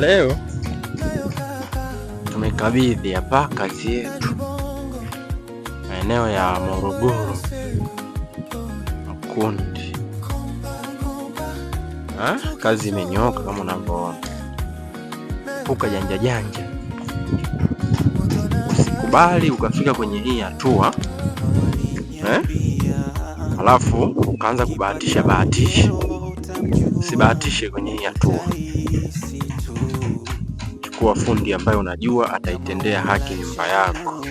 Leo tumekabidhi hapa kazi yetu maeneo ya Morogoro Mkundi. Kazi imenyoka kama unavyoona, puka janja janja, usikubali ukafika kwenye hii hatua alafu ukaanza kubahatisha, usibahatishe kwenye hii hatua. Chukua fundi ambaye unajua ataitendea haki nyumba yako.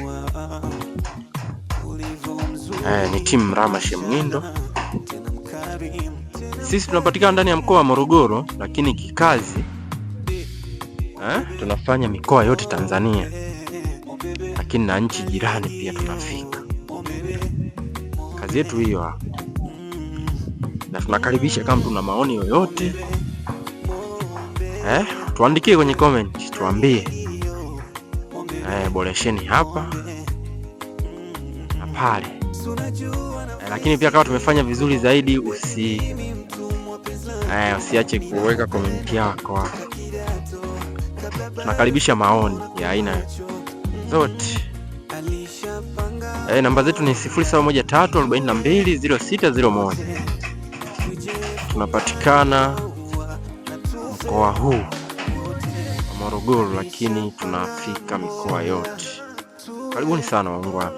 Ni timu Rama Shemngindo. Sisi tunapatikana ndani ya mkoa wa Morogoro, lakini kikazi tunafanya mikoa yote Tanzania, lakini na nchi jirani pia tunafika. Kazi yetu hiyo hapa, na tunakaribisha kama tuna maoni yoyote tuandikie kwenye comment, tuambie boresheni hapa na pale. Lakini pia kama tumefanya vizuri zaidi, usiache kuweka comment yako hapo. Tunakaribisha maoni ya aina zote. Namba zetu ni 0713420601. Tunapatikana mkoa huu wa Morogoro, lakini tunafika mikoa yote. Karibuni sana waungwana.